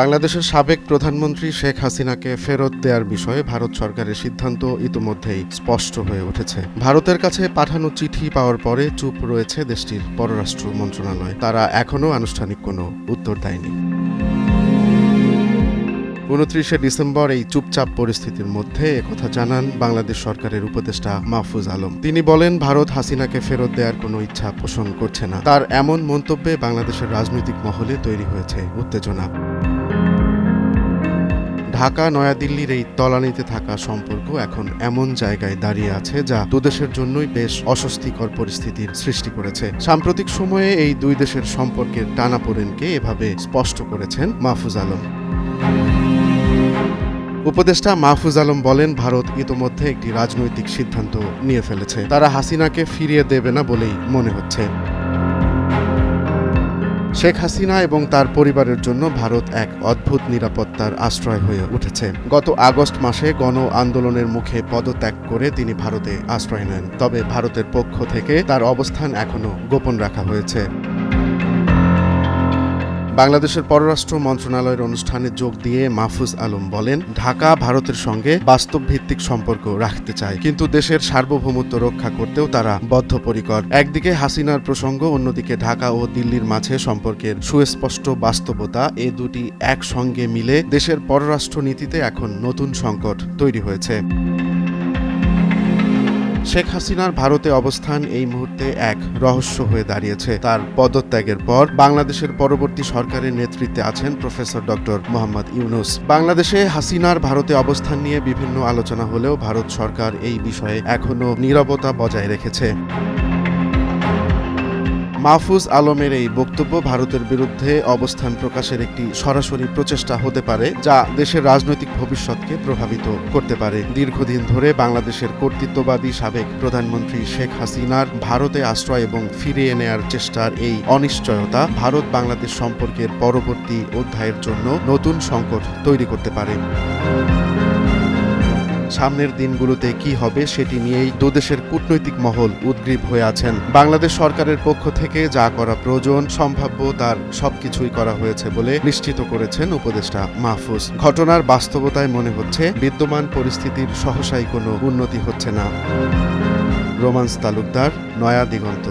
বাংলাদেশের সাবেক প্রধানমন্ত্রী শেখ হাসিনাকে ফেরত দেওয়ার বিষয়ে ভারত সরকারের সিদ্ধান্ত ইতোমধ্যেই স্পষ্ট হয়ে উঠেছে। ভারতের কাছে পাঠানো চিঠি পাওয়ার পরে চুপ রয়েছে দেশটির পররাষ্ট্র মন্ত্রণালয়। তারা এখনও আনুষ্ঠানিক কোনো উত্তর দেয়নি। 29 ডিসেম্বর এই চুপচাপ পরিস্থিতির মধ্যে একথা জানান বাংলাদেশ সরকারের উপদেষ্টা মাহফুজ আলম। তিনি বলেন, ভারত হাসিনাকে ফেরত দেওয়ার কোনো ইচ্ছা পোষণ করছে না। তার এমন মন্তব্যে বাংলাদেশের রাজনৈতিক মহলে তৈরি হয়েছে উত্তেজনা। ঢাকা নয়াদিল্লির এই তলানিতে থাকা সম্পর্ক এখন এমন জায়গায় দাঁড়িয়ে আছে যা দুদেশের জন্যই বেশ অস্বস্তিকর পরিস্থিতির সৃষ্টি করেছে। সাম্প্রতিক সময়ে এই দুই দেশের সম্পর্কের টানাপোড়েনকে এভাবে স্পষ্ট করেছেন মাহফুজ আলম। উপদেষ্টা মাহফুজ আলম বলেন, ভারত ইতোমধ্যে একটি রাজনৈতিক সিদ্ধান্ত নিয়ে ফেলেছে। তারা হাসিনাকে ফিরিয়ে দেবে না বলেই মনে হচ্ছে। শেখ হাসিনা এবং তার পরিবারের জন্য ভারত এক অদ্ভুত নিরাপত্তার আশ্রয় হয়ে উঠেছে। গত আগস্ট মাসে গণ আন্দোলনের মুখে পদত্যাগ করে তিনি ভারতে আশ্রয় নেন। তবে ভারতের পক্ষ থেকে তার অবস্থান এখনো গোপন রাখা হয়েছে। বাংলাদেশের পররাষ্ট্র মন্ত্রণালয়ের অনুষ্ঠানে যোগ দিয়ে মাহফুজ আলম বলেন, ঢাকা ভারতের সঙ্গে বাস্তব ভিত্তিক সম্পর্ক রাখতে চায়, কিন্তু দেশের সার্বভৌমত্ব রক্ষা করতেও তারা বদ্ধপরিকর। একদিকে হাসিনার প্রসঙ্গ, অন্যদিকে ঢাকা ও দিল্লির মাঝে সম্পর্কের সুস্পষ্ট বাস্তবতা, এ দুটি একসঙ্গে মিলে দেশের পররাষ্ট্র নীতিতে এখন নতুন সংকট তৈরি হয়েছে। শেখ হাসিনার ভারতে অবস্থান এই মুহূর্তে এক রহস্য হয়ে দাঁড়িয়েছে। তার পদত্যাগের পর বাংলাদেশের পরবর্তী সরকারের নেতৃত্বে আছেন প্রফেসর ডক্টর মোহাম্মদ ইউনূস। বাংলাদেশে হাসিনার ভারতে অবস্থান নিয়ে বিভিন্ন আলোচনা হলেও ভারত সরকার এই বিষয়ে এখনো নীরবতা বজায় রেখেছে। মাহফুজ আলমের এই বক্তব্য ভারতের বিরুদ্ধে অবস্থান প্রকাশের একটি সরাসরি প্রচেষ্টা হতে পারে, যা দেশের রাজনৈতিক ভবিষ্যৎকে প্রভাবিত করতে পারে। দীর্ঘদিন ধরে বাংলাদেশের কর্তৃত্ববাদী সাবেক প্রধানমন্ত্রী শেখ হাসিনার ভারতে আশ্রয় এবং ফিরিয়ে নেয়ার চেষ্টার এই অনিশ্চয়তা ভারত বাংলাদেশ সম্পর্কের পরবর্তী অধ্যায়ের জন্য নতুন সংকট তৈরি করতে পারে। সামনের দিনগুলোতে কি হবে সেটি নিয়েই দুদেশের কূটনৈতিক মহল উদ্গ্রীব হয়ে আছেন। বাংলাদেশ সরকারের পক্ষ থেকে যা করা প্রয়োজন সম্ভাব্য তার সবকিছুই করা হয়েছে বলে নিশ্চিত করেছেন উপদেষ্টা মাহফুজ। ঘটনার বাস্তবতায় মনে হচ্ছে বিদ্যমান পরিস্থিতির সহসাই কোনো উন্নতি হচ্ছে না। রোমান্স তালুকদার, নয়া দিগন্ত।